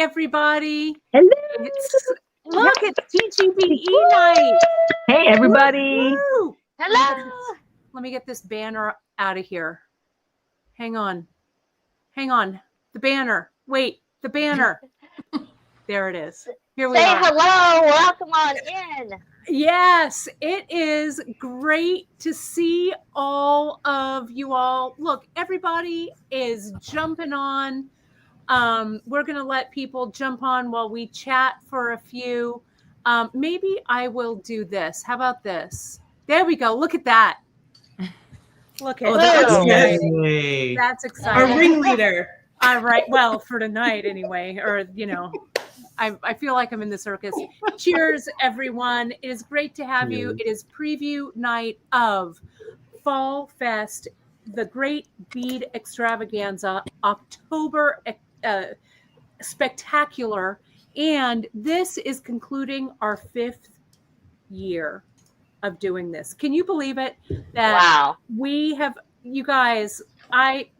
everybody. Hello. Look, it's TGBE night. Hey, everybody. Woo! Hello. Let me get this banner out of here. Hang on. The banner. Wait, the banner. There it is. Here we Say are. hello. Welcome on in. Yes, it is great to see all of you all. Look, everybody is jumping on. We're going to let people jump on while we chat for a few. Maybe I will do this. How about this? There we go. Look at that. Look at that's Yay. That's Our exciting. ringleader. All right. Well, for tonight anyway, or, I feel like I'm in the circus. Cheers, everyone. It is great to have you. It is preview night of Fall Fest, the Great Bead Extravaganza, October Spectacular. And this is concluding our 5th year of doing this. Can you believe it? That Wow. we have, you guys,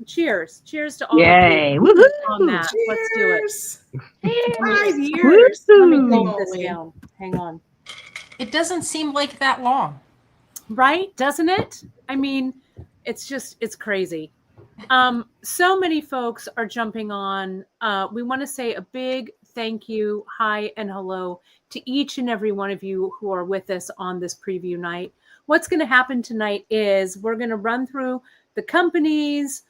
cheers to all Yay. of you Woohoo. on that. Let's do it. Cheers. Cheers. 5 years. Let me Woo. take this down. Hang on. It doesn't seem like that long. Right? Doesn't it? I mean, it's crazy. So many folks are jumping on. We want to say a big thank you, hi, and hello to each and every one of you who are with us on this preview night. What's going to happen tonight is we're going to run through the companies.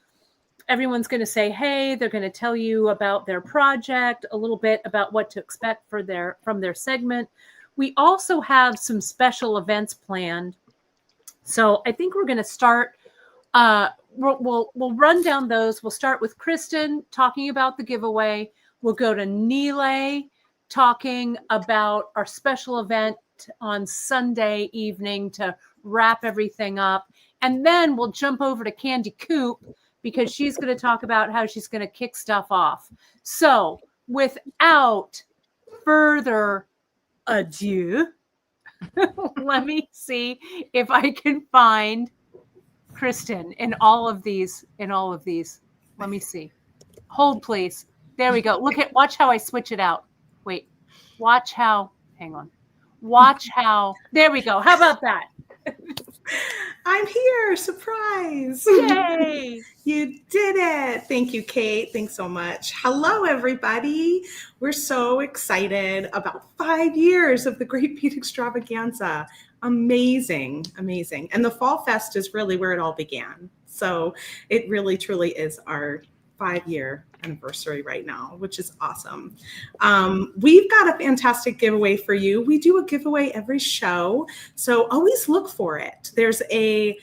Everyone's going to say, hey, they're going to tell you about their project, a little bit about what to expect from their segment. We also have some special events planned. So I think we're going to start. We'll run down those. We'll start with Kristen talking about the giveaway. We'll go to Nile talking about our special event on Sunday evening to wrap everything up. And then we'll jump over to Candy Coop because she's going to talk about how she's going to kick stuff off. So without further ado, let me see if I can find Kristen in all of these. Let me see. Hold, please. There we go. Watch how I switch it out. Wait, hang on. Watch how, there we go. How about that? I'm here. Surprise. Yay. You did it. Thank you, Kate. Thanks so much. Hello, everybody. We're so excited about 5 years of the Great Bead Extravaganza. Amazing. And the Fall Fest is really where it all began. So it really, truly is our 5-year anniversary right now, which is awesome. We've got a fantastic giveaway for you. We do a giveaway every show, so always look for it. There's a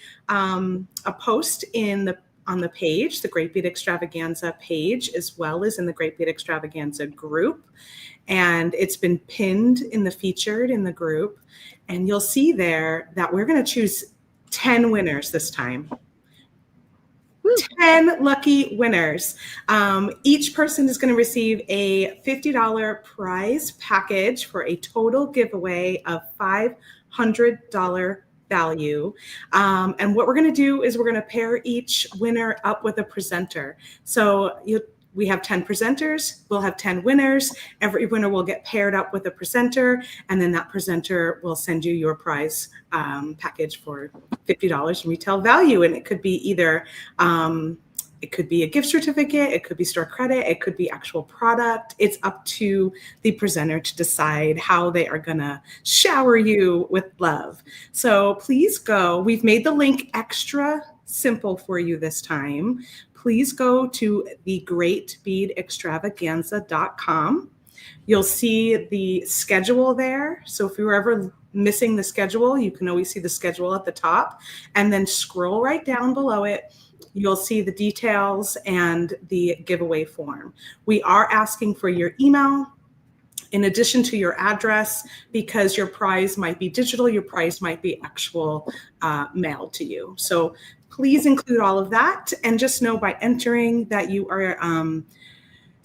post on the page, the Great Bead Extravaganza page, as well as in the Great Bead Extravaganza group, and it's been pinned in the featured in the group, and you'll see there that we're going to choose 10 winners this time. 10 lucky winners. Each person is going to receive a $50 prize package for a total giveaway of $500 value. And what we're going to do is we're going to pair each winner up with a presenter. So we have 10 presenters. We'll have 10 winners. Every winner will get paired up with a presenter, and then that presenter will send you your prize package for $50 in retail value. And it could be either, it could be a gift certificate, it could be store credit, it could be actual product. It's up to the presenter to decide how they are gonna shower you with love. So please go. We've made the link extra simple for you this time. Please go to thegreatbeadextravaganza.com. You'll see the schedule there. So if you're ever missing the schedule, you can always see the schedule at the top, and then scroll right down below it. You'll see the details and the giveaway form. We are asking for your email in addition to your address, because your prize might be digital, your prize might be actual mailed to you. So please include all of that, and just know by entering that you are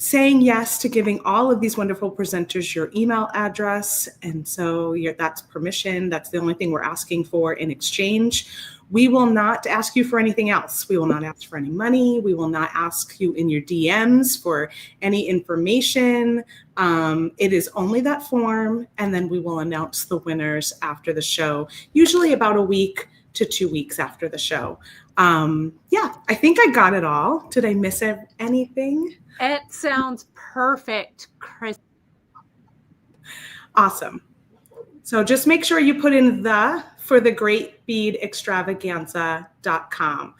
saying yes to giving all of these wonderful presenters your email address. And so that's permission. That's the only thing we're asking for in exchange. We will not ask you for anything else. We will not ask for any money. We will not ask you in your DMs for any information. It is only that form, and then we will announce the winners after the show, usually about a week to 2 weeks after the show. Yeah, I think I got it all. Did I miss anything? It sounds perfect, Chris. Awesome. So just make sure you put in the for the greatbeadextravaganza.com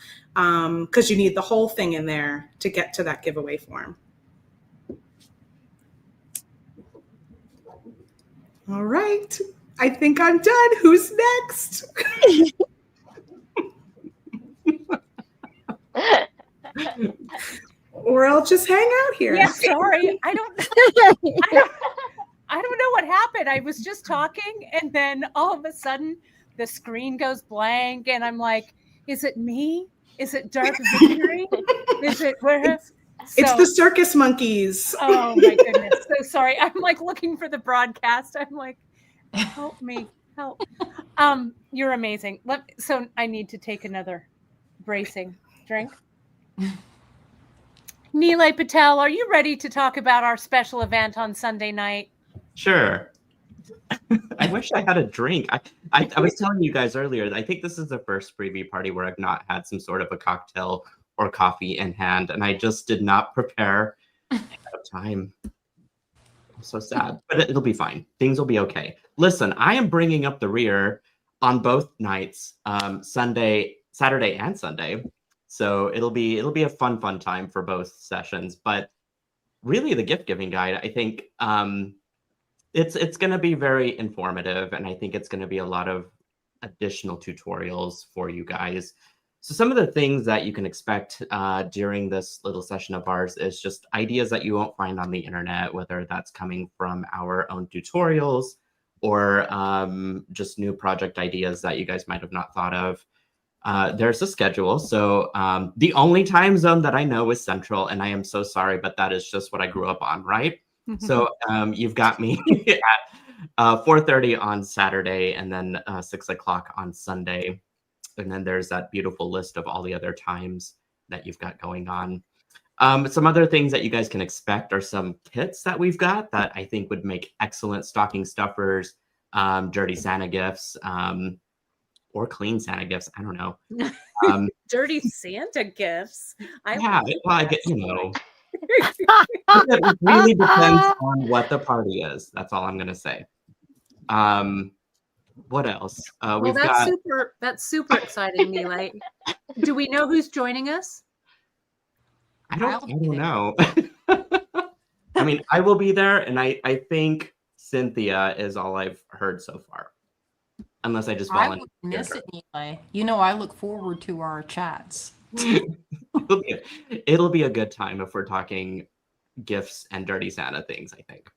because you need the whole thing in there to get to that giveaway form. All right. I think I'm done. Who's next? Or I'll just hang out here. Yeah, sorry. I don't know what happened. I was just talking, and then all of a sudden the screen goes blank, and I'm like, is it me? Is it Dark Victory? Is it where? It's the circus monkeys. Oh my goodness. So sorry. I'm like looking for the broadcast. I'm like, help me. Help. You're amazing. So I need to take another bracing drink. Nilay Patel, are you ready to talk about our special event on Sunday night? Sure. I wish I had a drink. I was telling you guys earlier, I think this is the first preview party where I've not had some sort of a cocktail or coffee in hand, and I just did not prepare ahead of time. I'm so sad, but it'll be fine. Things will be okay. Listen, I am bringing up the rear on both nights, Saturday and Sunday. So it'll be a fun time for both sessions. But really, the gift giving guide, I think it's going to be very informative, and I think it's going to be a lot of additional tutorials for you guys. So some of the things that you can expect during this little session of ours is just ideas that you won't find on the internet, whether that's coming from our own tutorials or just new project ideas that you guys might have not thought of. There's a schedule. So the only time zone that I know is Central, and I am so sorry, but that is just what I grew up on, right? So you've got me at 4:30 on Saturday, and then 6 o'clock on Sunday. And then there's that beautiful list of all the other times that you've got going on. Some other things that you guys can expect are some kits that we've got that I think would make excellent stocking stuffers, dirty Santa gifts, or clean Santa gifts. I don't know. Dirty Santa gifts. I get, it really depends on what the party is. That's all I'm going to say. What else? Well, that's super exciting, Nilay. Do we know who's joining us? I don't know. I mean, I will be there, and I think Cynthia is all I've heard so far. Unless I just volunteer. I would miss it, Nilay. I look forward to our chats. It'll be a good time if we're talking gifts and dirty Santa things, I think.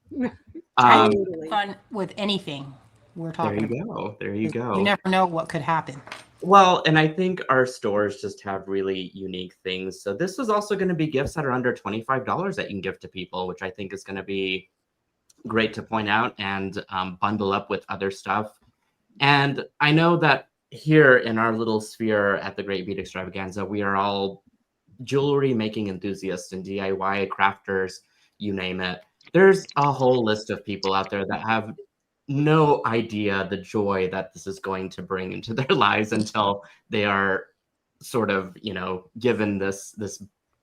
Fun with anything we're talking about. There you go. You never know what could happen. Well, and I think our stores just have really unique things. So this is also going to be gifts that are under $25 that you can give to people, which I think is going to be great to point out and bundle up with other stuff. And I know that here in our little sphere at the Great Bead Extravaganza, we are all jewelry making enthusiasts and DIY crafters, you name it. There's a whole list of people out there that have no idea the joy that this is going to bring into their lives until they are sort of, given this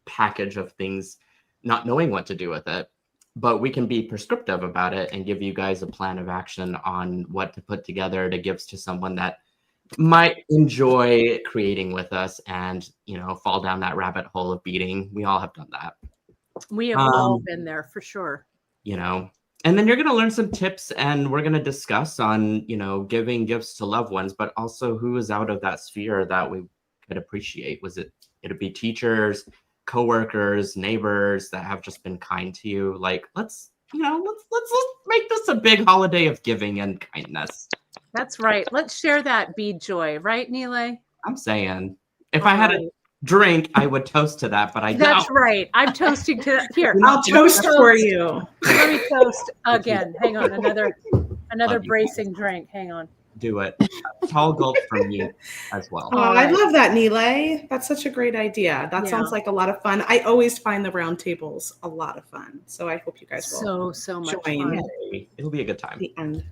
package of things, not knowing what to do with it. But we can be prescriptive about it and give you guys a plan of action on what to put together to give to someone that might enjoy creating with us and, fall down that rabbit hole of beading. We all have done that. We have all been there for sure. And then you're going to learn some tips, and we're going to discuss on, giving gifts to loved ones, but also who is out of that sphere that we could appreciate. It'd be teachers, coworkers, neighbors that have just been kind to you. Like, let's make this a big holiday of giving and kindness. That's right. Let's share that bead joy, right, Nilay? I'm saying, if I had drink, I would toast to that, but I That's don't. right. I'm toasting to that. Here, I'll toast for you. let me toast again. Hang on, another Love you bracing drink. Hang on. Do it. Tall gulp from me as well. Oh, All I right. love that, Nile. That's such a great idea. That Yeah. sounds like a lot of fun. I always find the round tables a lot of fun. So I hope you guys will So much join. fun. Yay. It'll be a good time. at the end.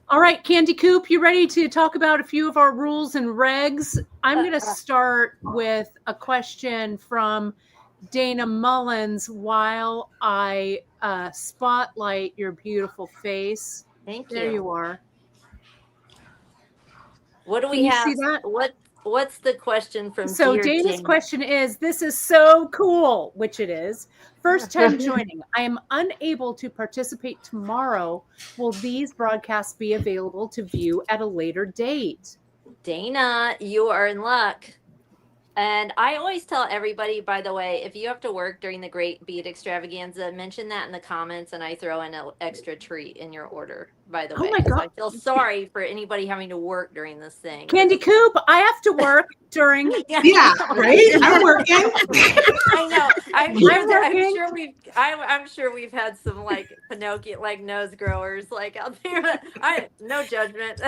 All right, Candy Coop, you ready to talk about a few of our rules and regs? I'm going to start with a question from Dana Mullins while I spotlight your beautiful face. Thank There you. you are. What do Can we you have? see that? What's the question from So Dear Dana's Dana? question is, this is so cool, which it is. First time joining. I am unable to participate tomorrow. Will these broadcasts be available to view at a later date? Dana, you are in luck. And I always tell everybody, by the way, if you have to work during the Great Beat Extravaganza, mention that in the comments and I throw in an extra treat in your order, by the Oh way. my 'cause God. I feel sorry for anybody having to work during this thing. Candy Coop, I have to work during. Yeah, right? I'm working. I know. I'm working. I'm sure we've had some like Pinocchio, like nose growers, like out there. But no judgment.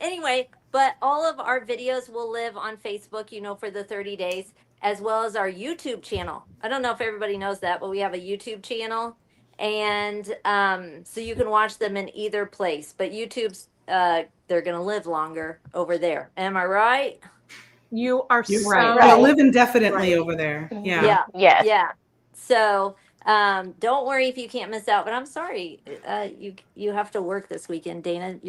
Anyway, but all of our videos will live on Facebook, for the 30 days, as well as our YouTube channel. I don't know if everybody knows that, but we have a YouTube channel, and so you can watch them in either place. But YouTube's they're gonna live longer over there. Am I right? You are so right. They'll live indefinitely Right. over there. Yeah. Yeah. Yes. So don't worry if you can't miss out. But I'm sorry, you have to work this weekend, Dana.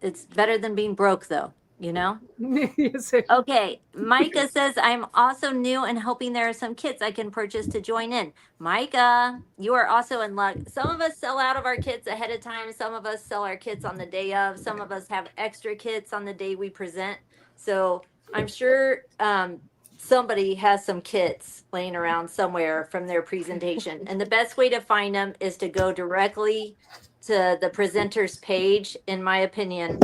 It's better than being broke, though. Yes, it- Okay, Micah says, I'm also new and hoping there are some kits I can purchase to join in. Micah, you are also in luck. Some of us sell out of our kits ahead of time. Some of us sell our kits on the day of. Some of us have extra kits on the day we present. So I'm sure somebody has some kits laying around somewhere from their presentation. And the best way to find them is to go directly to the presenter's page, in my opinion,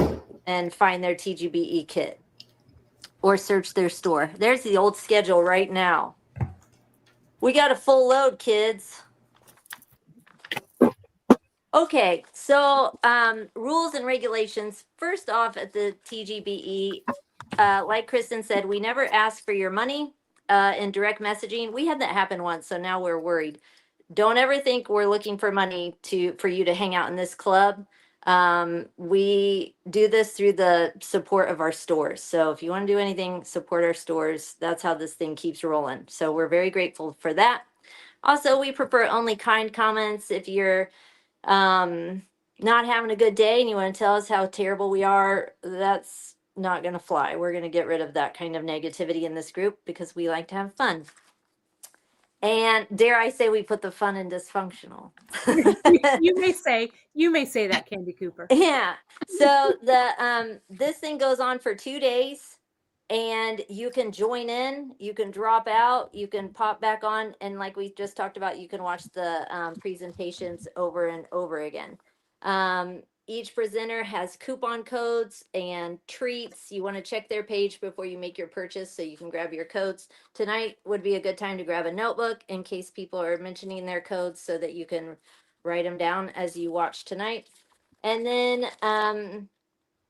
and find their TGBE kit or search their store. There's the old schedule right now. We got a full load, kids. Okay, so rules and regulations. First off, at the TGBE, like Kristen said, we never ask for your money in direct messaging. We had that happen once, so now we're worried. Don't ever think we're looking for money for you to hang out in this club. We do this through the support of our stores. So if you want to do anything, support our stores. That's how this thing keeps rolling. So we're very grateful for that. Also, we prefer only kind comments. If you're not having a good day and you want to tell us how terrible we are, that's not going to fly. We're going to get rid of that kind of negativity in this group because we like to have fun. And dare I say, we put the fun in dysfunctional. you may say that, Candy Cooper. Yeah. So this thing goes on for 2 days, and you can join in, you can drop out, you can pop back on, and like we just talked about, you can watch the presentations over and over again. Each presenter has coupon codes and treats. You want to check their page before you make your purchase so you can grab your codes. Tonight would be a good time to grab a notebook in case people are mentioning their codes so that you can write them down as you watch tonight. And then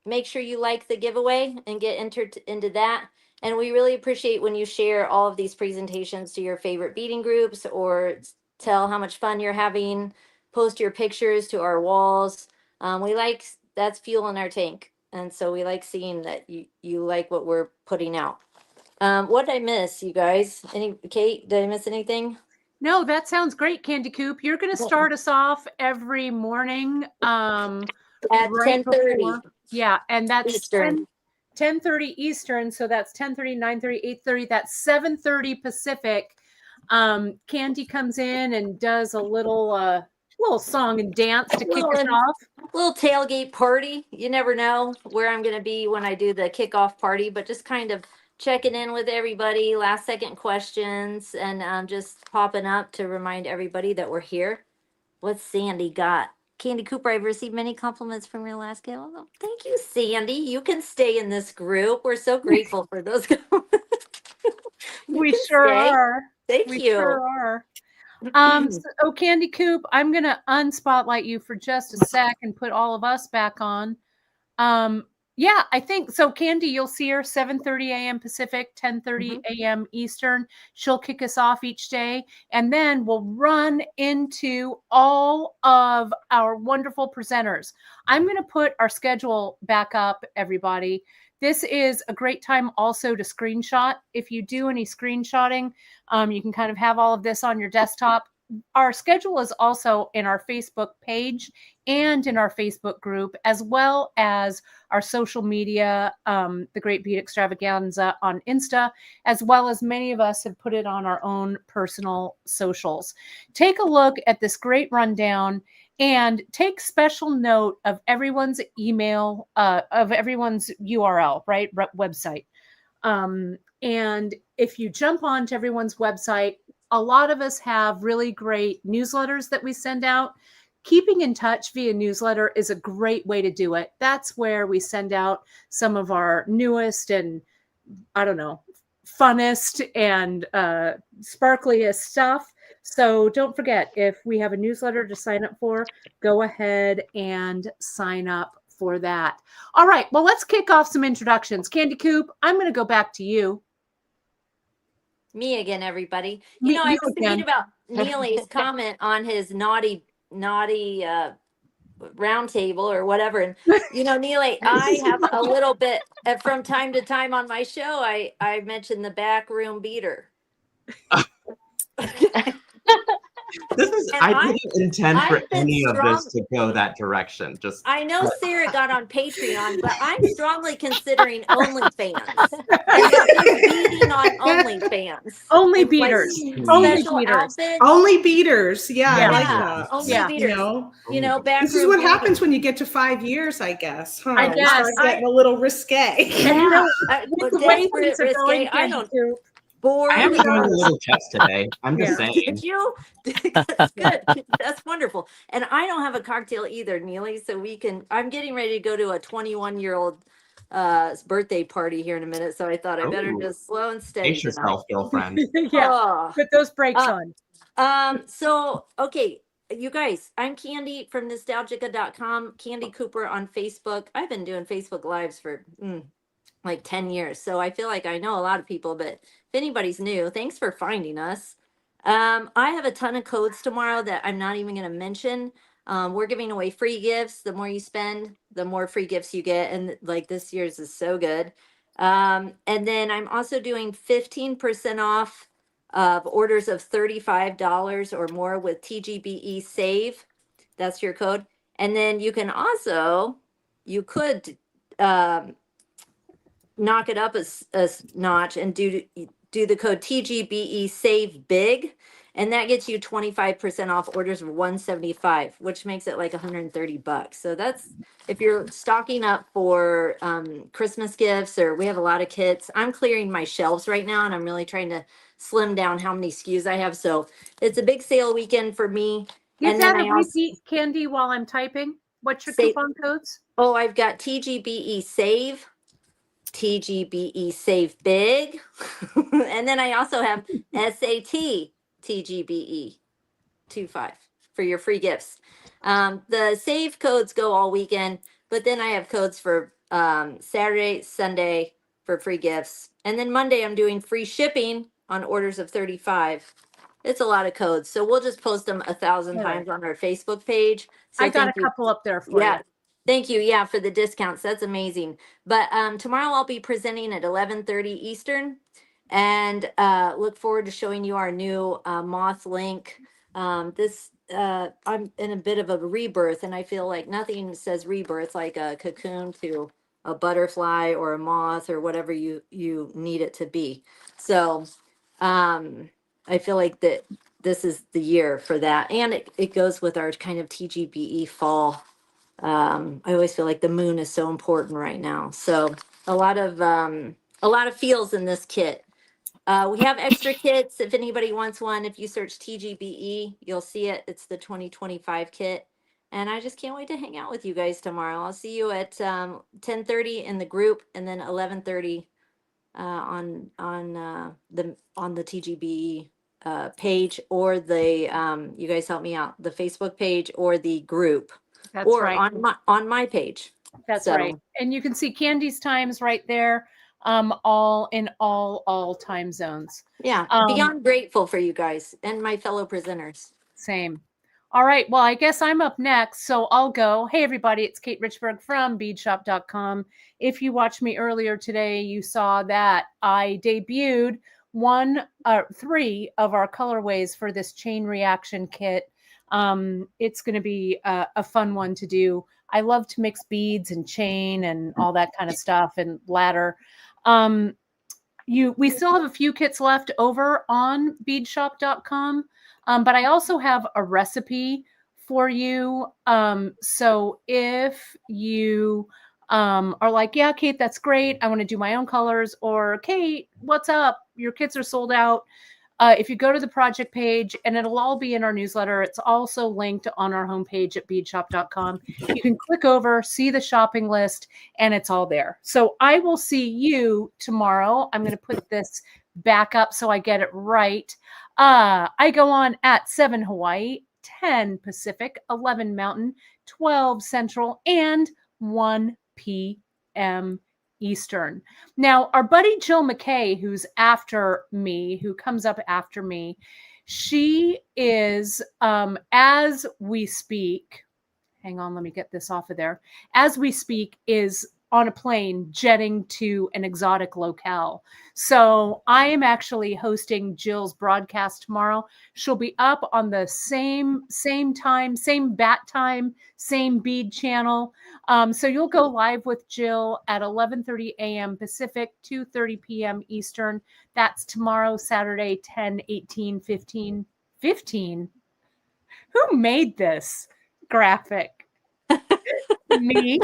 make sure you like the giveaway and get entered into that. And we really appreciate when you share all of these presentations to your favorite beating groups or tell how much fun you're having, post your pictures to our walls. That's fuel in our tank. And so we like seeing that you like what we're putting out. What did I miss, you guys? Kate, did I miss anything? No, that sounds great, Candy Coop. You're going to start us off every morning At right 10:30. before- Yeah, and that's Eastern. 10:30 Eastern, so that's 10:30, 9:30, 8:30, that's 7:30 Pacific. Candy comes in and does a little song and dance to kick us off. Little tailgate party. You never know where I'm going to be when I do the kickoff party, but just kind of checking in with everybody, last second questions, and just popping up to remind everybody that we're here. What's Sandy got? Candy Cooper, I've received many compliments from your last game. Oh, thank you, Sandy. You can stay in this group. We're so grateful for those compliments. You We can sure stay. are. Thank We you. sure are. Candy Coop, I'm gonna unspotlight you for just a sec and put all of us back on. Yeah, I think so. Candy, you'll see her 7:30 a.m. Pacific, 10:30 a.m. Eastern. She'll kick us off each day, and then we'll run into all of our wonderful presenters. I'm going to put our schedule back up, everybody. This is a great time also to screenshot. If you do any screenshotting, you can kind of have all of this on your desktop. Our schedule is also in our Facebook page and in our Facebook group, as well as our social media, the Great Beat Extravaganza on Insta, as well as many of us have put it on our own personal socials. Take a look at this great rundown and take special note of everyone's email, of everyone's URL, right? Website. And if you jump onto everyone's website, a lot of us have really great newsletters that we send out. Keeping in touch via newsletter is a great way to do it. That's where we send out some of our newest and, I don't know, funnest and sparkliest stuff. So don't forget, if we have a newsletter to sign up for, go ahead and sign up for that. All right, well, let's kick off some introductions. Candy Coop, I'm going to go back to you. Me again, everybody. Me- I you was thinking again. about Neely's comment on his naughty round table or whatever. And Neely, I have a little bit from time to time on my show. I mentioned the back room beater. This is, And I didn't intend for I've been any of this strong- to go that direction. Just I know Sarah got on Patreon, but I'm strongly considering OnlyFans. And we're just beating on OnlyFans. Only It's like beaters. Only special beaters. outfits. Only beaters. Yeah, Yeah. I like Yeah, that. only Yeah. beaters. Back This is room what beating. happens when you get to 5 years, I guess. Huh? I We guess. start getting a little risque. And you know, With the way desperate, things are risque, going, I Candy don't Coop, bore I am you. doing a little test today. I'm just Yeah. saying. Did you? That's good. That's wonderful. And I don't have a cocktail either, Neely. So I'm getting ready to go to a 21-year-old birthday party here in a minute. So I thought I better Ooh. just slow and steady Pace tonight. yourself, girlfriend. yeah, Oh. put those brakes on. So, okay, you guys, I'm Candy from Nostalgica.com, Candy Cooper on Facebook. I've been doing Facebook Lives for like 10 years. So I feel like I know a lot of people, but if anybody's new, thanks for finding us. I have a ton of codes tomorrow that I'm not even going to mention. We're giving away free gifts. The more you spend, the more free gifts you get. And like this year's is so good. And then I'm also doing 15% off of orders of $35 or more with TGBE Save. That's your code. And then you can also, you could knock it up a notch and do the code TGBE Save Big, and that gets you 25% off orders of 175, which makes it like 130 bucks. So that's if you're stocking up for Christmas gifts, or we have a lot of kits. I'm clearing my shelves right now, and I'm really trying to slim down how many SKUs I have. So it's a big sale weekend for me. Give And that then a I also repeat, Candy, while I'm typing. What's your Say- coupon codes? Oh, I've got TGBE Save, TGBE Save Big, and then I also have SAT TGBE 25 for your free gifts. The save codes go all weekend, but then I have codes for Saturday, Sunday for free gifts. And then Monday I'm doing free shipping on orders of 35. It's a lot of codes. So we'll just post them 1,000 All right. times on our Facebook page. So I got a thank you. couple up there for Yeah. you. Thank you. Yeah, for the discounts. That's amazing. But tomorrow I'll be presenting at 11:30 Eastern, and look forward to showing you our new Moth Link. I'm in a bit of a rebirth, and I feel like nothing says rebirth like a cocoon to a butterfly or a moth or whatever you need it to be. So I feel like that this is the year for that, and it goes with our kind of TGBE fall. I always feel like the moon is so important right now. So a lot of feels in this kit. We have extra kits if anybody wants one. If you search TGBE, you'll see it. It's the 2025 kit. And I just can't wait to hang out with you guys tomorrow. I'll see you at 10:30 in the group, and then 11:30 on the TGB page, or the you guys help me out, the Facebook page or the group, That's or right. on my page. That's So- right. And you can see Candy's times right there, all in all time zones. Yeah, beyond grateful for you guys and my fellow presenters. Same. All right. Well, I guess I'm up next, so I'll go. Hey, everybody, it's Kate Richberg from beadshop.com. If you watched me earlier today, you saw that I debuted 3 of our colorways for this chain reaction kit. It's going to be a fun one to do. I love to mix beads and chain and all that kind of stuff, and ladder. We still have a few kits left over on beadshop.com. But I also have a recipe for you. So if you are like, yeah, Kate, that's great, I want to do my own colors, or Kate, what's up? Your kits are sold out. If you go to the project page, and it'll all be in our newsletter, it's also linked on our homepage at beadshop.com. You can click over, see the shopping list, and it's all there. So I will see you tomorrow. I'm going to put this back up so I get it right. I go on at 7 Hawaii, 10 Pacific, 11 Mountain, 12 Central, and 1 p.m. Eastern. Now, our buddy Jill McKay, who's after me, who comes up after me, she is, as we speak, hang on, let me get this off of there, as we speak, is on a plane jetting to an exotic locale. So I am actually hosting Jill's broadcast tomorrow. She'll be up on the same time, same bat time, same bead channel. So you'll go live with Jill at 11:30 a.m. Pacific, 2:30 p.m. Eastern. That's tomorrow, Saturday, 10/18/15. 15? Who made this graphic? Me?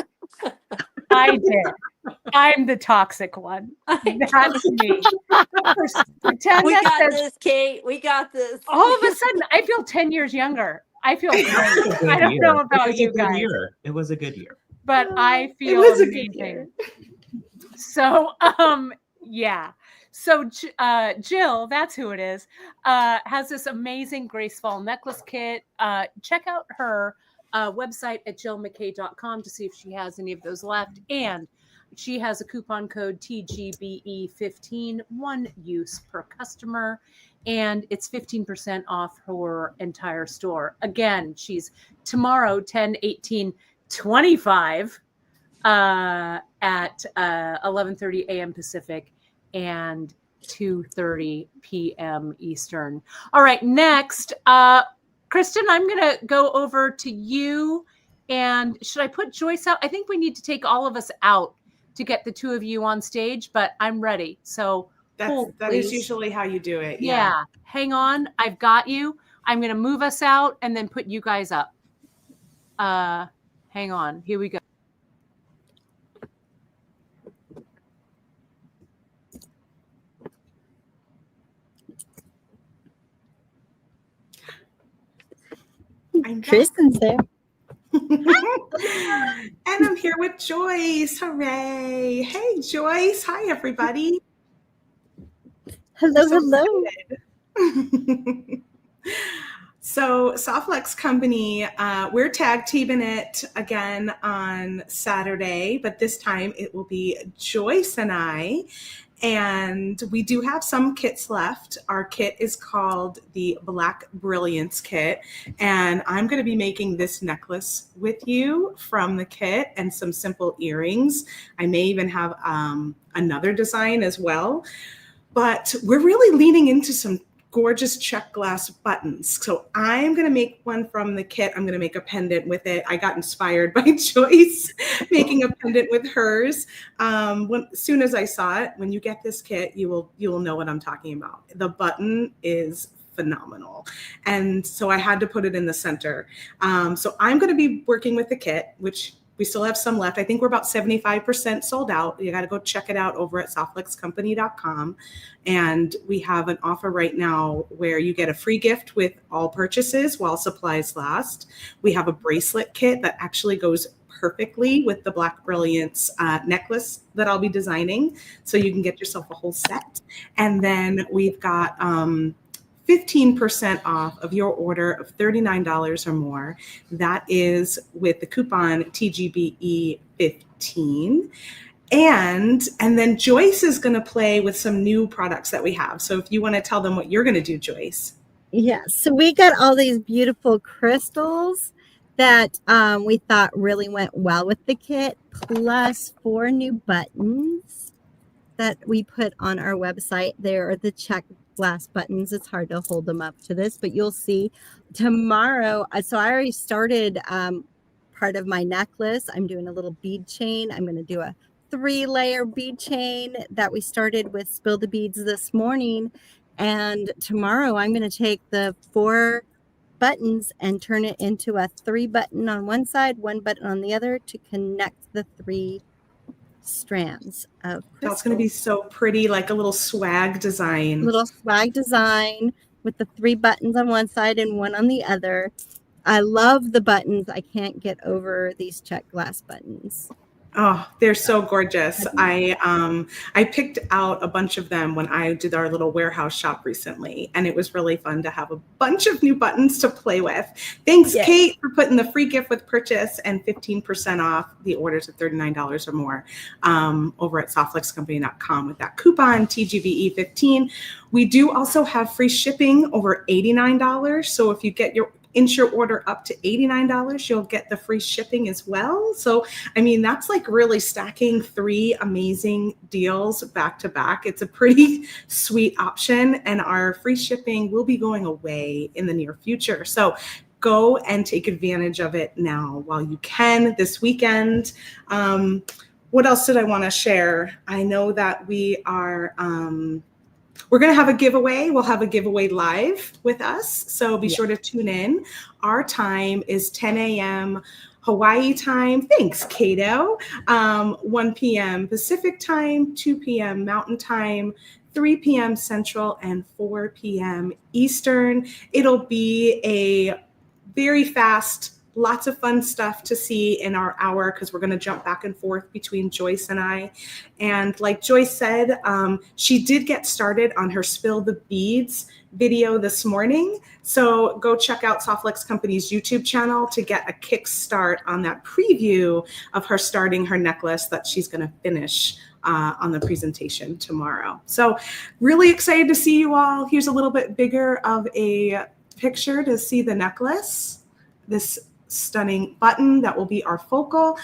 I did. I'm the toxic one. That's me. Pretend We that got says- this, Kate. We got this. all of a sudden, I feel 10 years younger. I feel great. It was a good I don't year. know It about was a you good guys, year. It was a good year. but I feel was a good amazing. year. So, yeah. So Jill, that's who it is, has this amazing Graceful necklace kit. Check out her website at jillmckay.com to see if she has any of those left. And she has a coupon code TGBE15, 1 use per customer, and it's 15% off her entire store. Again, she's tomorrow, 10/18/25 at 11:30 a.m. Pacific and 2:30 p.m. Eastern. All right, next, Kristen, I'm going to go over to you. And should I put Joyce out? I think we need to take all of us out to get the two of you on stage, but I'm ready. So That please. is usually how you do it. Yeah. Hang on. I've got you. I'm going to move us out and then put you guys up. Hang on. Here we go. I'm back. Kristen's there. And I'm here with Joyce. Hooray. Hey, Joyce. Hi, everybody. Hello, So hello. So Softflex Company, we're tag teaming it again on Saturday, but this time it will be Joyce and I. And we do have some kits left. Our kit is called the Black Brilliance Kit. And I'm going to be making this necklace with you from the kit and some simple earrings. I may even have another design as well. But we're really leaning into some gorgeous check glass buttons. So I'm going to make one from the kit. I'm going to make a pendant with it. I got inspired by Joyce making a pendant with hers. As soon as I saw it, when you get this kit, you will know what I'm talking about. The button is phenomenal. And so I had to put it in the center. So I'm going to be working with the kit, which we still have some left. I think we're about 75% sold out. You got to go check it out over at softflexcompany.com. And we have an offer right now where you get a free gift with all purchases while supplies last. We have a bracelet kit that actually goes perfectly with the Black Brilliance necklace that I'll be designing. So you can get yourself a whole set. And then we've got 15% off of your order of $39 or more. That is with the coupon TGBE15. And then Joyce is going to play with some new products that we have. So if you want to tell them what you're going to do, Joyce. Yeah, so we got all these beautiful crystals that we thought really went well with the kit, plus 4 new buttons that we put on our website. There are the check glass buttons. It's hard to hold them up to this, but you'll see tomorrow. So I already started part of my necklace. I'm doing a little bead chain. I'm going to do a 3-layer bead chain that we started with Spill the Beads this morning. And tomorrow I'm going to take the 4 buttons and turn it into a 3 button on one side, 1 button on the other to connect the 3 strands of crystal. That's going to be so pretty, like a little swag design. Little swag design with the 3 buttons on one side and 1 on the other. I love the buttons. I can't get over these check glass buttons. Oh, they're so gorgeous. I picked out a bunch of them when I did our little warehouse shop recently, and it was really fun to have a bunch of new buttons to play with. Thanks, Yes. Kate, for putting the free gift with purchase and 15% off the orders of $39 or more over at softflexcompany.com with that coupon TGVE15. We do also have free shipping over $89. So if you get your order up to $89, you'll get the free shipping as well. So, I mean, that's like really stacking 3 amazing deals back to back. It's a pretty sweet option, and our free shipping will be going away in the near future. So go and take advantage of it now while you can this weekend. What else did I want to share? I know that we're going to have a giveaway. We'll have a giveaway live with us. So be sure to tune in. Our time is 10 a.m. Hawaii time. Thanks, Kato. 1 p.m. Pacific time, 2 p.m. Mountain time, 3 p.m. Central, and 4 p.m. Eastern. It'll be a very fast, lots of fun stuff to see in our hour because we're going to jump back and forth between Joyce and I. And like Joyce said, she did get started on her Spill the Beads video this morning. So go check out Softflex Company's YouTube channel to get a kickstart on that preview of her starting her necklace that she's going to finish on the presentation tomorrow. So really excited to see you all. Here's a little bit bigger of a picture to see the necklace. This stunning button that will be our focal.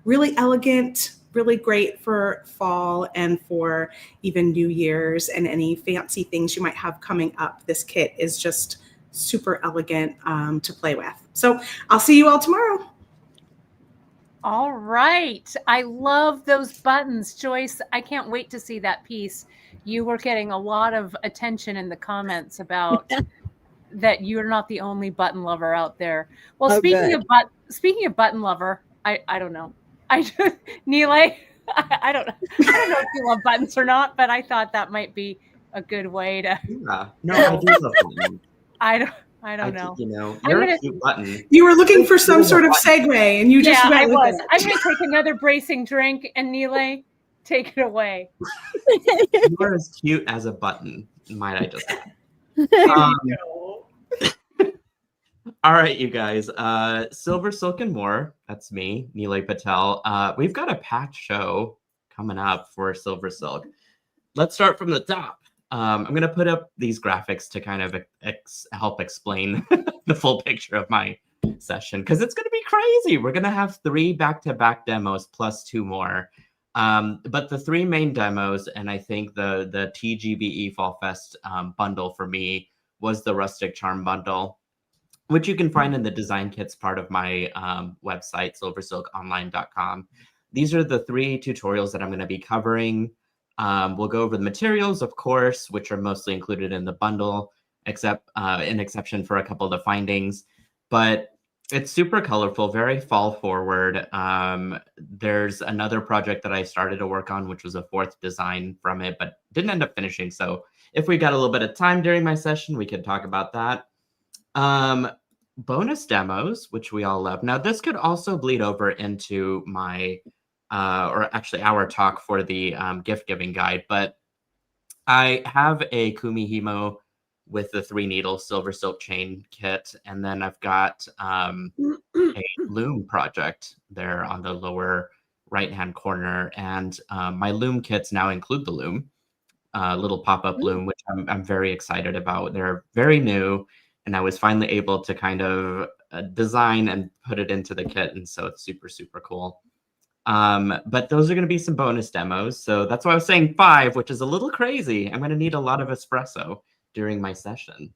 Really elegant, really great for fall and for even New Year's and any fancy things you might have coming up. This kit is just super elegant to play with. So I'll see you all tomorrow. All right. I love those buttons, Joyce. I can't wait to see that piece. You were getting a lot of attention in the comments about that you're not the only button lover out there. Well, speaking of button lover, I don't know. Nile, I don't know if you love buttons or not, but I thought that might be a good way to. Yeah. No, I do love buttons. I don't know. You're a cute button. You were looking for some sort of segue, and you just went with it. I'm going to take another bracing drink, and Nile, take it away. You're as cute as a button, might I just add. All right, you guys. Silver Silk and More. That's me, Nilay Patel. We've got a packed show coming up for Silver Silk. Let's start from the top. I'm going to put up these graphics to kind of help explain the full picture of my session because it's going to be crazy. We're going to have 3 back-to-back demos plus 2 more. But the 3 main demos, and I think the TGBE Fall Fest bundle for me was the Rustic Charm bundle, which you can find in the design kits part of my website, silversilkonline.com. These are the 3 tutorials that I'm going to be covering. We'll go over the materials, of course, which are mostly included in the bundle, except an exception for a couple of the findings. But it's super colorful, very fall forward. There's another project that I started to work on, which was a 4th design from it, but didn't end up finishing. So if we got a little bit of time during my session, we could talk about that. bonus demos, which we all love. Now, this could also bleed over into my, or actually our talk for the gift giving guide, but I have a Kumihimo with the 3-needle silver silk chain kit, and then I've got a loom project there on the lower right-hand corner, and my loom kits now include the loom, little pop-up loom, which I'm very excited about. They're very new, and I was finally able to kind of design and put it into the kit, and so it's super, super cool. But those are going to be some bonus demos. So that's why I was saying 5, which is a little crazy. I'm going to need a lot of espresso during my session.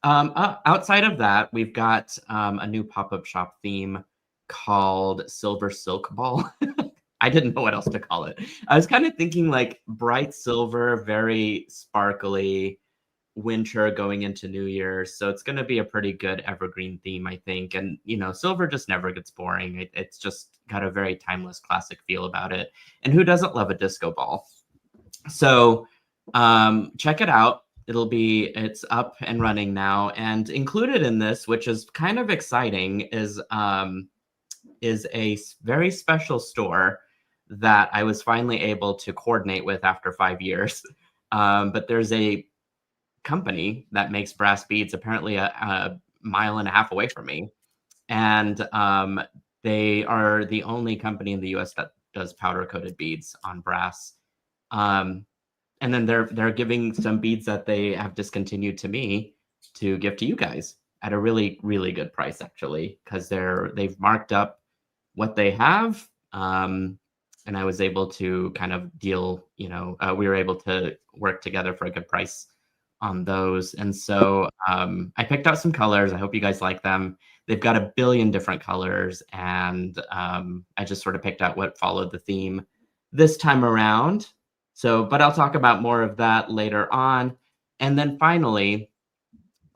Outside of that, we've got a new pop-up shop theme called Silver Silk Ball. I didn't know what else to call it. I was kind of thinking like bright silver, very sparkly, winter going into New Year's. So it's going to be a pretty good evergreen theme, I think. And, you know, silver just never gets boring. It's just got a very timeless classic feel about it. And who doesn't love a disco ball? So check it out. It's up and running now. And included in this, which is kind of exciting, is a very special store that I was finally able to coordinate with after 5 years. But there's a company that makes brass beads apparently a mile and a half away from me. And they are the only company in the US that does powder coated beads on brass. And then they're giving some beads that they have discontinued to me to give to you guys at a really, really good price, actually, because they've marked up what they have. And I was able to kind of deal, we were able to work together for a good price on those. And so I picked out some colors. I hope you guys like them. They've got a billion different colors, and I just sort of picked out what followed the theme this time around. So, but I'll talk about more of that later on. And then finally,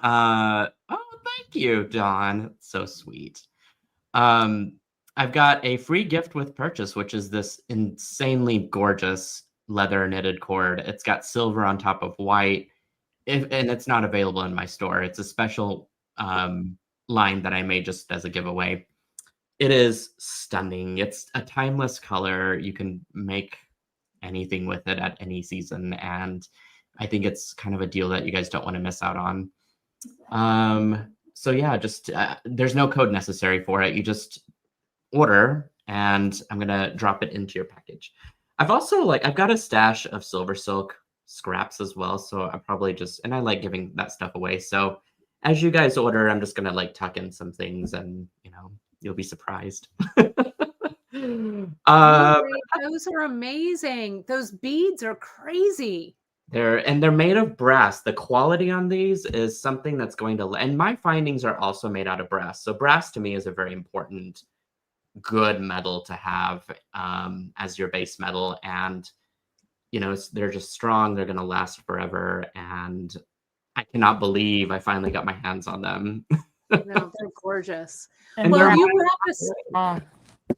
oh, thank you, Dawn. So sweet. I've got a free gift with purchase, which is this insanely gorgeous leather knitted cord. It's got silver on top of white, and it's not available in my store. It's a special line that I made just as a giveaway. It is stunning. It's a timeless color. You can make anything with it at any season, and I think it's kind of a deal that you guys don't want to miss out on. So yeah, just there's no code necessary for it. You just order, and I'm gonna drop it into your package. I've got a stash of silver silk scraps as well, so I probably and I like giving that stuff away. So as you guys order, I'm just gonna tuck in some things, and you'll be surprised. Those are amazing. Those beads are crazy. They're made of brass. The quality on these is something that's going to, and my findings are also made out of brass. So brass to me is a very important, good metal to have as your base metal. And, they're just strong. They're going to last forever. And I cannot believe I finally got my hands on them. No, they're gorgeous. And Well, they're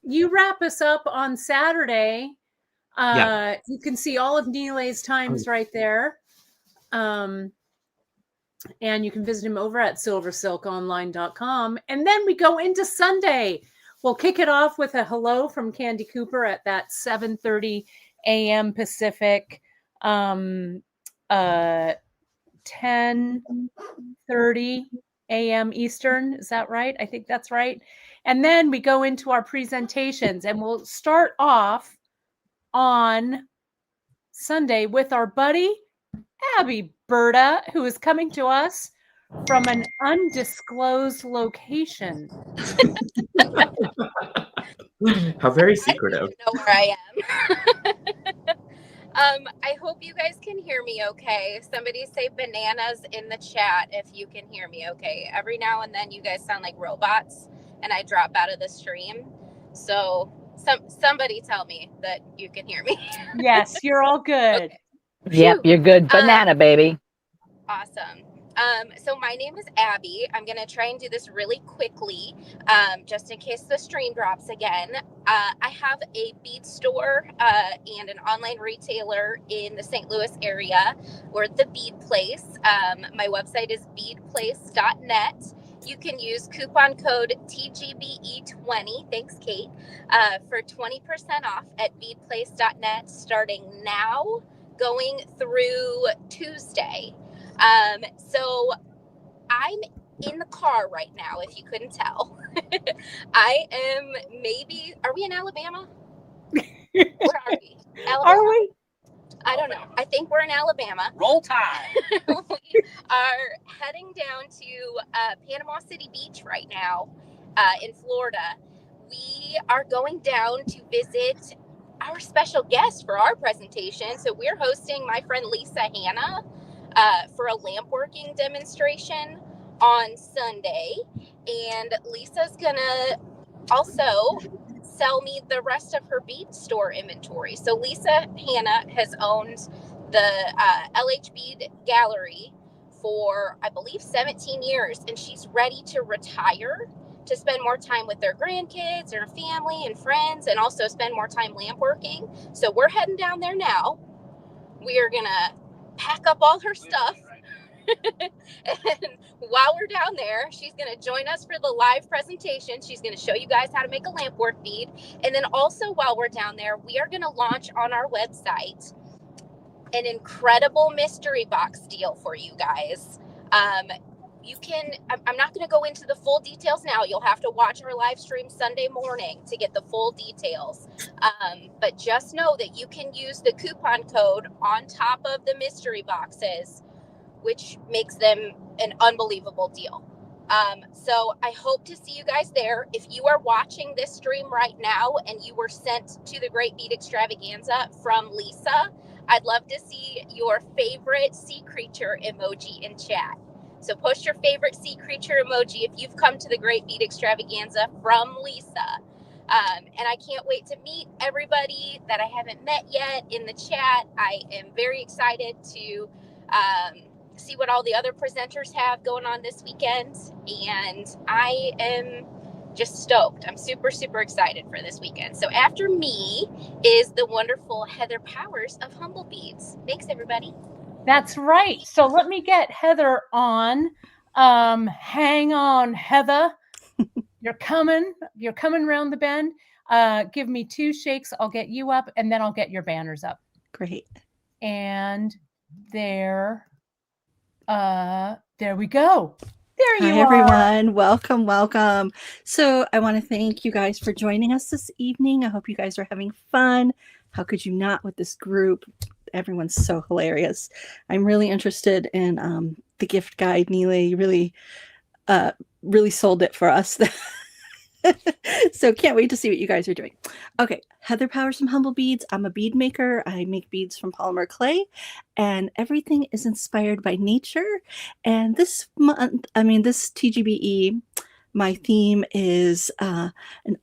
you wrap us up on Saturday. Yeah. You can see all of Nilay's times right there. And you can visit him over at silversilkonline.com. And then we go into Sunday. We'll kick it off with a hello from Candy Cooper at that 7:30 a.m. Pacific, 10:30 a.m. Eastern. Is that right? I think that's right. And then we go into our presentations, and we'll start off on Sunday with our buddy Abby Berta, who is coming to us from an undisclosed location. How very secretive. I don't know where I am. I hope you guys can hear me okay. Somebody say bananas in the chat if you can hear me okay. Every now and then you guys sound like robots and I drop out of the stream. So somebody tell me that you can hear me. Yes, you're all good. Okay. Yep, you're good. Banana, baby. Awesome. So my name is Abby. I'm going to try and do this really quickly, just in case the stream drops again. I have a bead store and an online retailer in the St. Louis area. We're The Bead Place. My website is beadplace.net. you can use coupon code TGBE20, thanks Kate, for 20% off at beadplace.net starting now going through Tuesday. So I'm in the car right now, if you couldn't tell. I am are we in Alabama? Where are we? Alabama? Are we? I don't know. I think we're in Alabama. Roll Tide. We are heading down to Panama City Beach right now in Florida. We are going down to visit our special guest for our presentation. So we're hosting my friend Lisa Hanna for a lamp working demonstration on Sunday. And Lisa's gonna also sell me the rest of her bead store inventory. So Lisa Hanna has owned the LH Bead Gallery for, I believe, 17 years, and she's ready to retire to spend more time with their grandkids, her family and friends, and also spend more time lamp working. So we're heading down there now. We are gonna pack up all her stuff. And while we're down there, she's going to join us for the live presentation. She's going to show you guys how to make a lamp work bead. And then also while we're down there, we are going to launch on our website an incredible mystery box deal for you guys. I'm not going to go into the full details now. You'll have to watch our live stream Sunday morning to get the full details. But just know that you can use the coupon code on top of the mystery boxes, which makes them an unbelievable deal. So I hope to see you guys there. If you are watching this stream right now and you were sent to the Great Bead Extravaganza from Lisa, I'd love to see your favorite sea creature emoji in chat. So post your favorite sea creature emoji if you've come to the Great Bead Extravaganza from Lisa. And I can't wait to meet everybody that I haven't met yet in the chat. I am very excited to see what all the other presenters have going on this weekend. And I am just stoked. I'm super, super excited for this weekend. So after me is the wonderful Heather Powers of Humble Beads. Thanks, everybody. That's right. So let me get Heather on. Hang on, Heather. You're coming around the bend. Give me 2 shakes. I'll get you up, and then I'll get your banners up. Great. And there we go. There you Hi, are. everyone. Welcome, welcome. So I want to thank you guys for joining us this evening. I hope you guys are having fun. How could you not with this group? Everyone's so hilarious. I'm really interested in the gift guide. Neely, you really sold it for us. So can't wait to see what you guys are doing. Okay, Heather Powers from Humble Beads. I'm a bead maker. I make beads from polymer clay, and everything is inspired by nature. And this month, this TGBE, my theme is an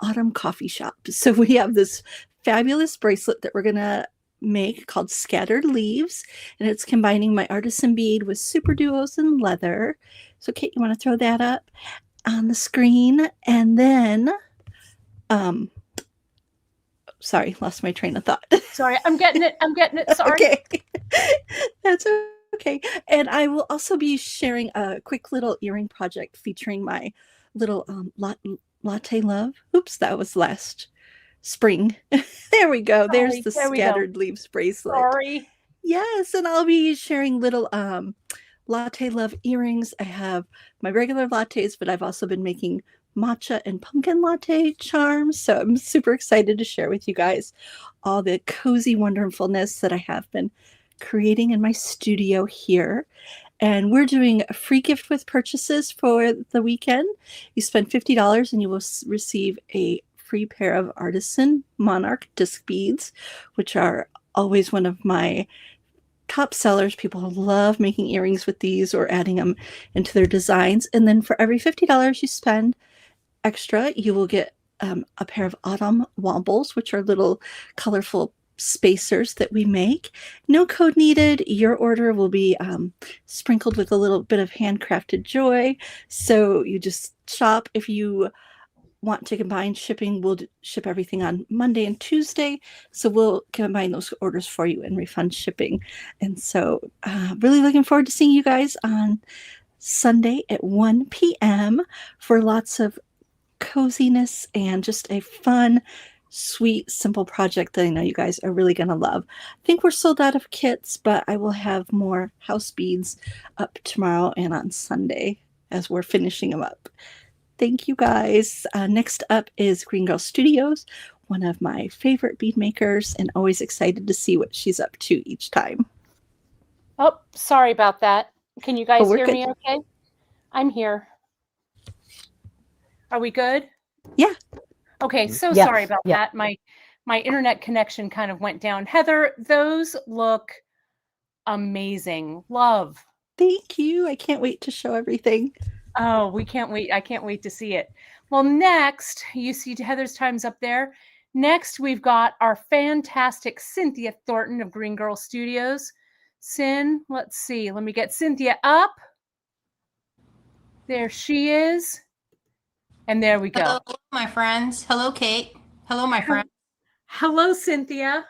autumn coffee shop. So we have this fabulous bracelet that we're gonna make called Scattered Leaves, and it's combining my artisan bead with super duos and leather. So Kate, you want to throw that up on the screen? And then sorry, lost my train of thought. Sorry, I'm getting it. Sorry. Okay. That's okay. And I will also be sharing a quick little earring project featuring my little latte love. Oops, that was last spring. There we go. There's the Scattered Leaves bracelet. Sorry. Yes, and I'll be sharing little latte love earrings. I have my regular lattes, but I've also been making matcha and pumpkin latte charms. So I'm super excited to share with you guys all the cozy wonderfulness that I have been creating in my studio here. And we're doing a free gift with purchases for the weekend. You spend $50 and you will receive a free pair of artisan monarch disc beads, which are always one of my top sellers. People love making earrings with these or adding them into their designs. And then for every $50 you spend extra, you will get a pair of autumn wombles, which are little colorful spacers that we make. No code needed. Your order will be sprinkled with a little bit of handcrafted joy. So you just shop. If you want to combine shipping, we'll ship everything on Monday and Tuesday. So we'll combine those orders for you and refund shipping. And so really looking forward to seeing you guys on Sunday at 1 p.m. for lots of coziness and just a fun, sweet, simple project that I know you guys are really going to love. I think we're sold out of kits, but I will have more house beads up tomorrow and on Sunday as we're finishing them up. Thank you guys. Next up is Green Girl Studios, one of my favorite bead makers, and always excited to see what she's up to each time. Oh, sorry about that. Can you guys we're hear good. me okay? I'm here. Are we good? Yeah. Okay, so Yes, sorry about yeah. that. My internet connection kind of went down. Heather, those look amazing. Love. Thank you. I can't wait to show everything. Oh, we can't wait. I can't wait to see it. Well, next, you see Heather's time's up there. Next, we've got our fantastic Cynthia Thornton of Green Girl Studios. Cyn, let's see. Let me get Cynthia up. There she is. And there we go. Hello, my friends. Hello, Kate. Hello, my friend. Hello, Cynthia.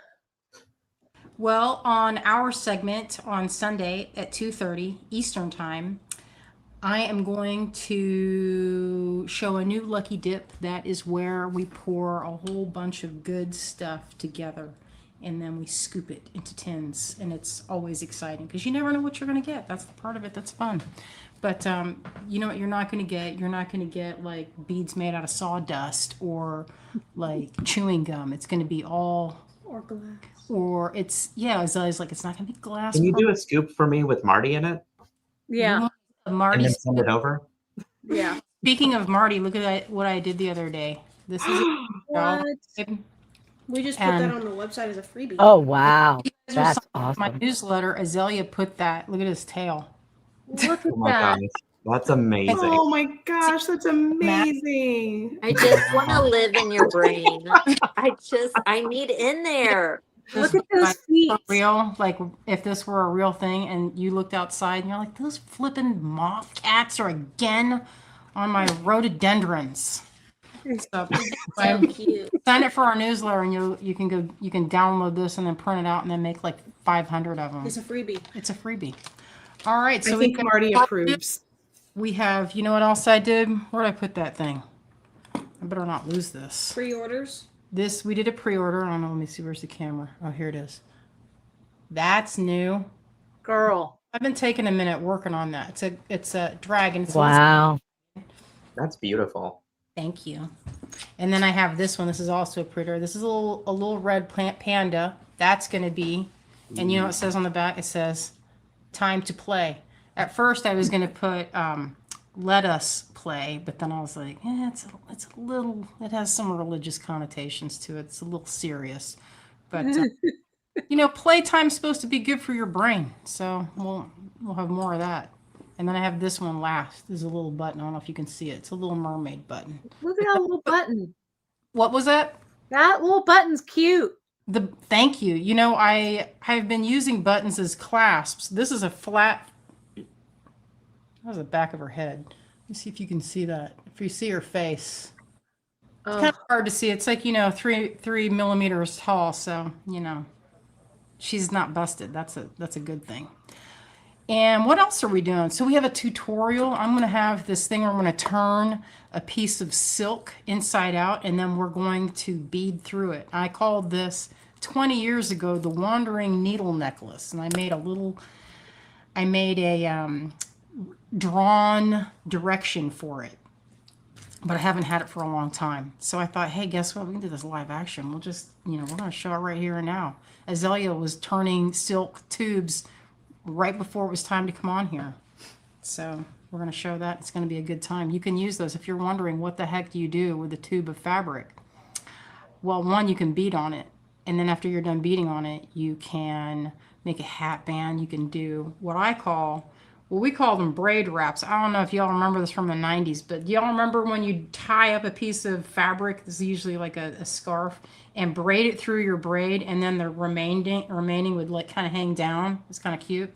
Well, on our segment on Sunday at 2:30 Eastern Time, I am going to show a new lucky dip. That is where we pour a whole bunch of good stuff together and then we scoop it into tins. And it's always exciting because you never know what you're going to get. That's the part of it that's fun. But you know what you're not going to get? You're not going to get like beads made out of sawdust or like chewing gum. It's going to be all... Or glass. Or it's, yeah, Azalea's like, it's not going to be glass. Can you do a scoop for me with Marty in it? Yeah. And Marty, then send it over? Yeah. speaking of Marty, look at what I did the other day. This is What? We just put that And- on the website as a freebie. Oh, wow. You guys will That's sign up for my awesome. newsletter. Azalea put that. Look at his tail. Look at Oh my that. gosh. That's amazing. Oh my gosh, that's amazing. I just want to live in your brain. I need in there. Look at those feet. For real, like if this were a real thing and you looked outside and you're like, those flipping moth cats are again on my rhododendrons. So So cute. sign up for our newsletter and you can download this and then print it out and then make like 500 of them. It's a freebie. It's a freebie. All right, I so think Marty approves. we have, you know what else I did? Where'd I put that thing? I better not lose this. Pre-orders. This, we did a pre-order. I don't know, let me see, where's the camera? Oh, here it is. That's new. Girl. I've been taking a minute working on that. It's a dragon. It's a little- Wow. That's beautiful. Thank you. And then I have this one. This is also a pre-order. This is a little red plant panda. That's going to be, and you know what it says on the back? It says, time to play. At first I was going to put, let us play, but then I was like, it's a little, it has some religious connotations to it. It's a little serious, but you know, playtime's supposed to be good for your brain. So we'll have more of that. And then I have this one last. There's a little button. I don't know if you can see it. It's a little mermaid button. Look at that little button. What was that? That little button's cute. Thank you. You know, I've been using buttons as clasps. This is a flat. That was the back of her head. Let me see if you can see that. If you see her face, it's kind of hard to see. It's like, you know, 3 millimeters tall. So, you know, she's not busted. That's a good thing. And what else are we doing? So we have a tutorial. I'm going to have this thing where I'm going to turn a piece of silk inside out, and then we're going to bead through it. I called this 20 years ago the Wandering Needle Necklace, and I made a drawn direction for it, but I haven't had it for a long time. So I thought, hey, guess what? We can do this live action. We'll just, you know, we're going to show it right here and now. Azalea was turning silk tubes right before it was time to come on here. So we're going to show that. It's going to be a good time. You can use those if you're wondering what the heck do you do with a tube of fabric. Well, one, you can bead on it. And then after you're done beading on it, you can make a hat band. You can do what we call them braid wraps. I don't know if y'all remember this from the 90s, but do y'all remember when you tie up a piece of fabric, this is usually like a scarf, and braid it through your braid, and then the remaining would like kind of hang down. It's kind of cute.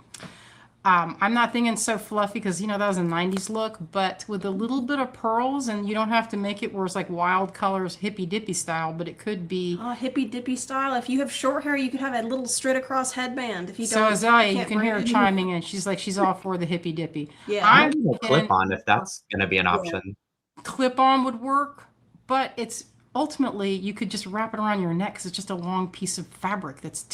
I'm not thinking so fluffy because that was a 90s look, but with a little bit of pearls, and you don't have to make it where it's like wild colors, hippy dippy style, but it could be. Hippy dippy style. If you have short hair, you could have a little straight across headband. If you So don't, Azalea, you can't can hear her bring it. chiming in. She's like, she's all for the hippy dippy. Yeah. I'm Maybe a clip on if that's going to be an Yeah. option. clip on would work, but it's ultimately you could just wrap it around your neck because it's just a long piece of fabric that's a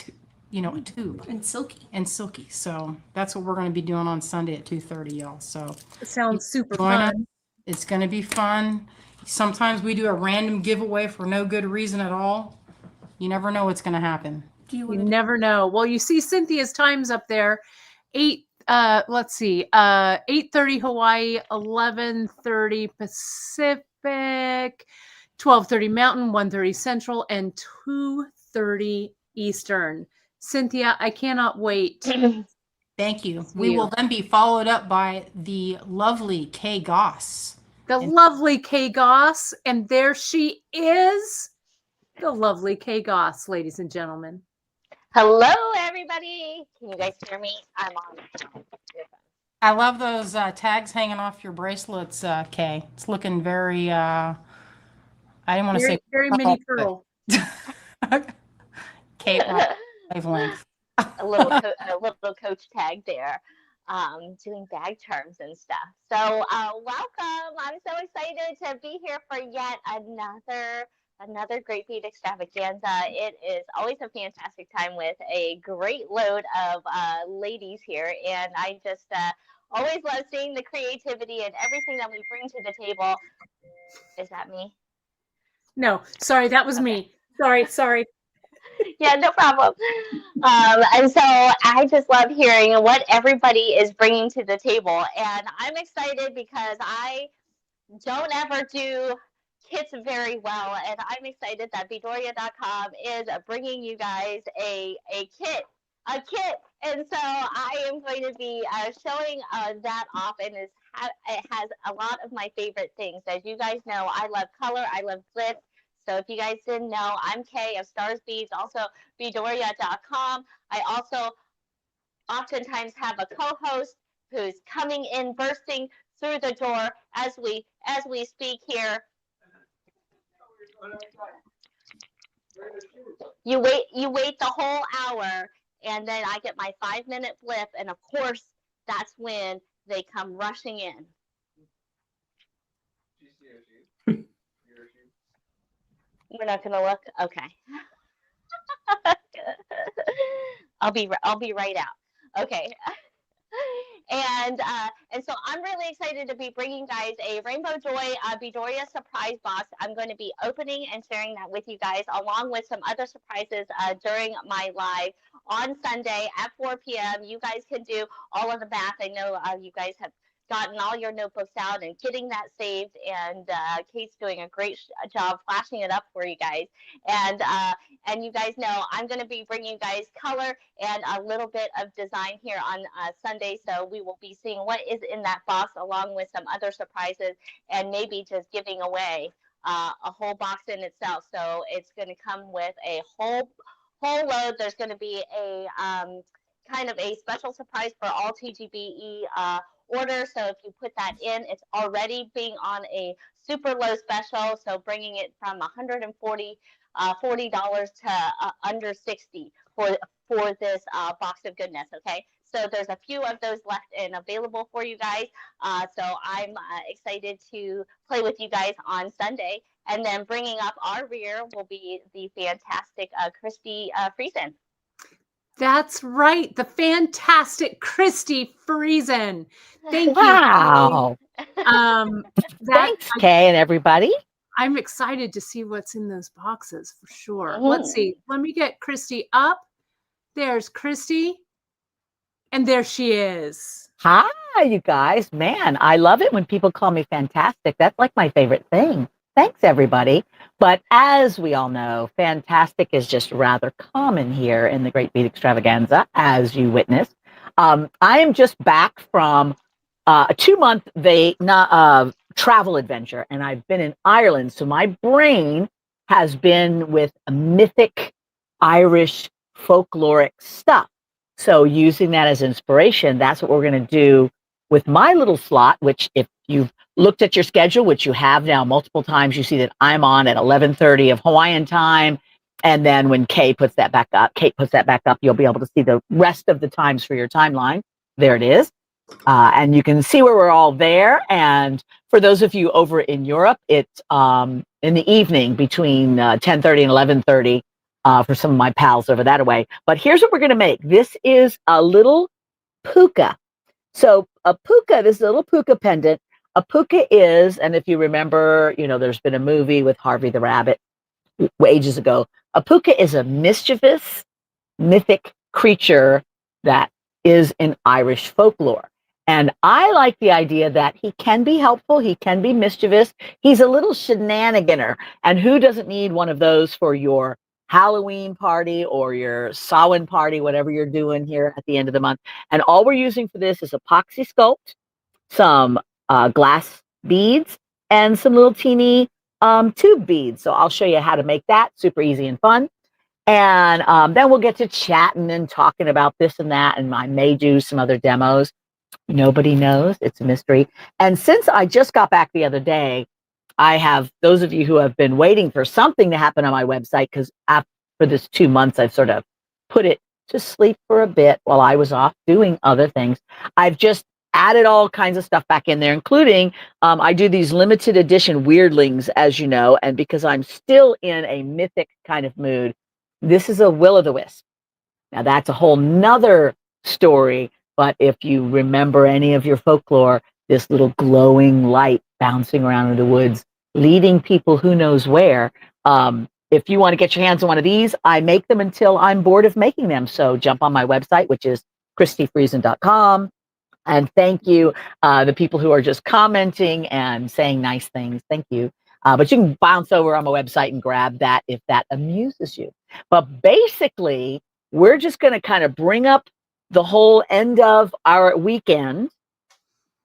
tube And silky. and silky. So that's what we're going to be doing on Sunday at 2:30, y'all. So It sounds super join us. fun. It's going to be fun. Sometimes we do a random giveaway for no good reason at all. You never know what's going to happen. Do you You want to? never know. Well, you see Cynthia's times up there. 8:30 Hawaii, 11:30 Pacific, 12:30 Mountain, 1:30 Central, and 2:30 Eastern. Cynthia, I cannot wait. Thank you. See We you. will then be followed up by the lovely Kay Goss. The lovely Kay Goss, and there she is. The lovely Kay Goss, ladies and gentlemen. Hello, everybody. Can you guys hear me? I'm on. I love those tags hanging off your bracelets, Kay. It's looking very, I didn't want to say. Very mini curl. Kate, wavelength. a little coach tag there, doing bag charms and stuff. So welcome. I'm so excited to be here for yet another Great Beat Extravaganza. It is always a fantastic time with a great load of ladies here, and I just always love seeing the creativity and everything that we bring to the table. Is that me? No, sorry, that was me. Sorry. Yeah, no problem. And so I just love hearing what everybody is bringing to the table. And I'm excited because I don't ever do kits very well. And I'm excited that Bedoria.com is bringing you guys a kit. And so I am going to be showing that off. And it has a lot of my favorite things. As you guys know, I love color. I love glitz. So if you guys didn't know, I'm Kay of Stars Beads, also Bedoria.com. I also oftentimes have a co-host who's coming in, bursting through the door as we speak here. You wait the whole hour, and then I get my 5-minute blip, and of course, that's when they come rushing in. We're not gonna look. Okay. I'll be right out. Okay. And so I'm really excited to be bringing guys a Rainbow Joy Bedoria surprise box. I'm going to be opening and sharing that with you guys, along with some other surprises during my live on Sunday at 4 p.m. You guys can do all of the math. I know you guys have gotten all your notebooks out and getting that saved, and Kate's doing a great job flashing it up for you guys. And you guys know I'm going to be bringing you guys color and a little bit of design here on Sunday, so we will be seeing what is in that box, along with some other surprises, and maybe just giving away a whole box in itself. So it's going to come with a whole load. There's going to be a kind of a special surprise for all TGBE order. So if you put that in, it's already being on a super low special, so bringing it from $140 to under $60 for this box of goodness. Okay, so there's a few of those left and available for you guys. So I'm excited to play with you guys on Sunday. And then bringing up our rear will be the fantastic Christy Friesen. That's right. The fantastic Christy Friesen. Thank you. Wow. Thanks, Kay and everybody. I'm excited to see what's in those boxes for sure. Let's see. Let me get Christy up. There's Christy. And there she is. Hi, you guys. Man, I love it when people call me fantastic. That's like my favorite thing. Thanks, everybody. But as we all know, fantastic is just rather common here in the Great Beat Extravaganza, as you witnessed. I am just back from a 2-month travel adventure, and I've been in Ireland. So my brain has been with mythic Irish folkloric stuff. So using that as inspiration, that's what we're going to do with my little slot, which if you've looked at your schedule, which you have now multiple times, you see that I'm on at 11:30 of Hawaiian time. And then when Kate puts that back up, you'll be able to see the rest of the times for your timeline. There it is. And you can see where we're all there. And for those of you over in Europe, it's in the evening between 10:30 and 11:30 for some of my pals over that way. But here's what we're going to make. This is a little puka. So a puka, this is a little puka pendant. A puka is, and if you remember, there's been a movie with Harvey the Rabbit ages ago. A puka is a mischievous, mythic creature that is in Irish folklore. And I like the idea that he can be helpful, he can be mischievous, he's a little shenaniganer. And who doesn't need one of those for your Halloween party or your Samhain party, whatever you're doing here at the end of the month? And all we're using for this is epoxy sculpt, some glass beads, and some little teeny tube beads. So I'll show you how to make that super easy and fun. And then we'll get to chatting and talking about this and that. And I may do some other demos. Nobody knows. It's a mystery. And since I just got back the other day, I have those of you who have been waiting for something to happen on my website, because for this 2 months, I've sort of put it to sleep for a bit while I was off doing other things. I've just added all kinds of stuff back in there, including I do these limited edition weirdlings, as you know, and because I'm still in a mythic kind of mood, this is a will-o'-the-wisp. Now that's a whole nother story, but if you remember any of your folklore, this little glowing light bouncing around in the woods, leading people who knows where. If you want to get your hands on one of these, I make them until I'm bored of making them. So jump on my website, which is christyfriesen.com. And thank you, the people who are just commenting and saying nice things. Thank you. But you can bounce over on my website and grab that if that amuses you. But basically, we're just going to kind of bring up the whole end of our weekend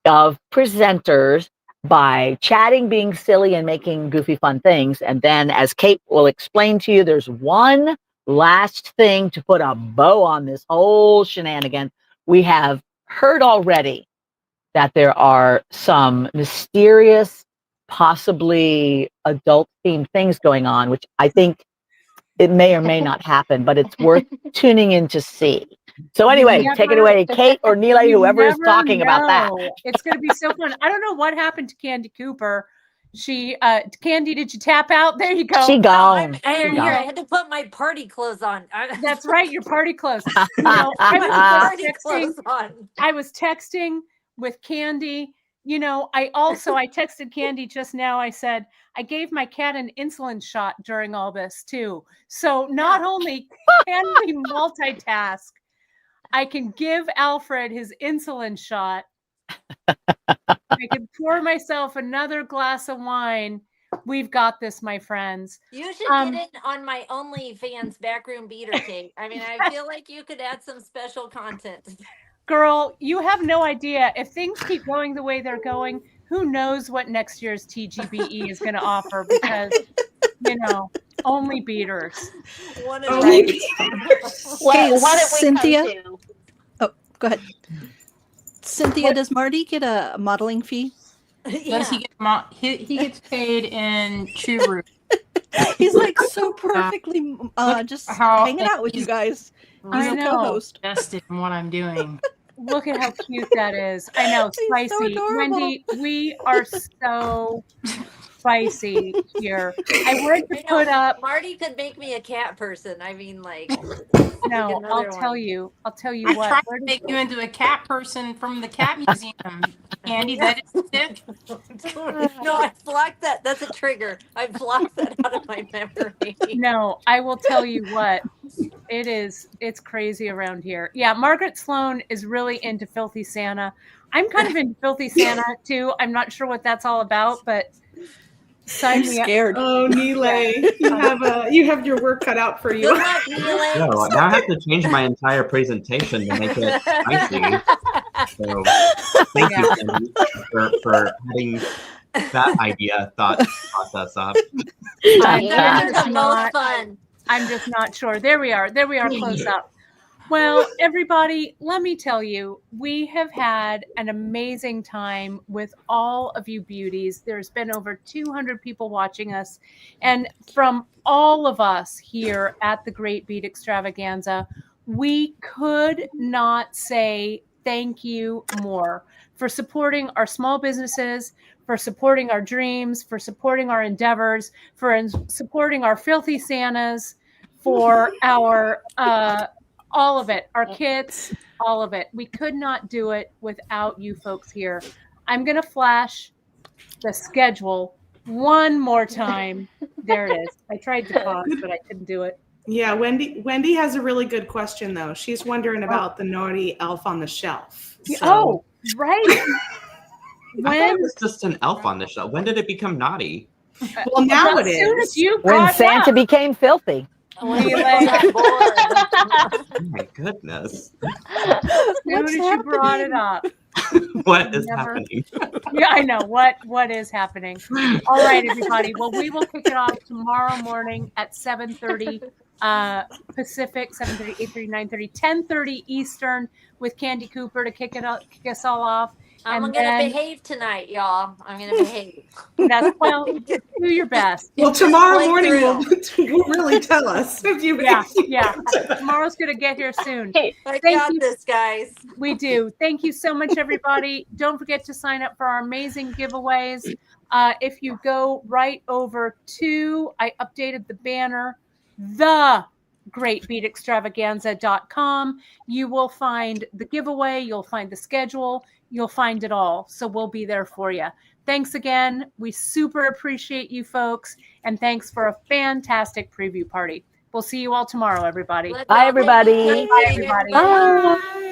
of presenters by chatting, being silly, and making goofy, fun things. And then, as Kate will explain to you, there's one last thing to put a bow on this whole shenanigan. We have heard already that there are some mysterious, possibly adult-themed things going on, which I think it may or may not happen, but it's worth tuning in to see. So anyway, take it away, Kate or Neela, whoever is talking about that. It's going to be so fun. I don't know what happened to Candy Cooper. She, Candy, did you tap out? There you go. She gone. I had to put my party clothes on. That's right, your party clothes. I was texting with Candy. I texted Candy just now. I said, I gave my cat an insulin shot during all this too. So not only can we multitask, I can give Alfred his insulin shot. I can pour myself another glass of wine. We've got this, my friends. You should get in on my OnlyFans backroom beater, Kate. I mean, I feel like you could add some special content. Girl, you have no idea. If things keep going the way they're going, who knows what next year's TGBE is going to offer, because, only beaters. Hey, Cynthia. Oh, go ahead. Cynthia, does Marty get a modeling fee? Does he get he gets paid in Churu. He's like so perfectly just hanging out with you guys. He's a co-host. Invested in what I'm doing. Look at how cute that is. I know, spicy. So Wendy, we are so spicy here. I wanted to put up. Marty could make me a cat person. I mean, like. No, I'll tell you I what. tried to make you into a cat person from the cat museum, Andy. That is it. No, I blocked that. That's a trigger. I blocked that out of my memory. No, I will tell you what. It's crazy around here. Yeah, Margaret Sloan is really into Filthy Santa. I'm kind of into Filthy Santa too. I'm not sure what that's all about, but I'm scared. Oh, Neela, you have your work cut out for you. Good luck, Neela. No, now I have to change my entire presentation to make it spicy. So thank you, Cindy, for having that thought process up. They're the most fun. I'm just not sure. There we are. Close up. Well, everybody, let me tell you, we have had an amazing time with all of you beauties. There's been over 200 people watching us. And from all of us here at the Great Beat Extravaganza, we could not say thank you more for supporting our small businesses, for supporting our dreams, for supporting our endeavors, for supporting our filthy Santas, for our all of it, our kits, all of it. We could not do it without you folks here. I'm going to flash the schedule one more time. There it is. I tried to pause, but I couldn't do it. Yeah, Wendy has a really good question though. She's wondering about the naughty elf on the shelf. So. Oh, right. I thought it was just an elf on the shelf. When did it become naughty? Well, now it As soon is. as you When brought it Santa up, became filthy. When We people like- got bored. Oh my goodness. as soon as you brought it up. What is Never. happening? Yeah, I know. What is happening? All right, everybody. Well, we will kick it off tomorrow morning at 7:30 Pacific, 7:30, 8:30, 9:30, 10:30 Eastern with Candy Cooper to kick us all off. I'm And gonna then- behave tonight, y'all. I'm gonna behave. That's, well, do your best. Well, tomorrow Play morning through. will really tell us if you. Yeah. Tomorrow's gonna get here soon. I Thank got you. this, guys. We do. Thank you so much, everybody. Don't forget to sign up for our amazing giveaways. If you go right over to, I updated the banner, thegreatbeatextravaganza.com. You will find the giveaway. You'll find the schedule. You'll find it all. So we'll be there for you. Thanks again. We super appreciate you folks. And thanks for a fantastic preview party. We'll see you all tomorrow, everybody. Let's Bye, all take a everybody. good Bye, day, everybody. Bye. Bye.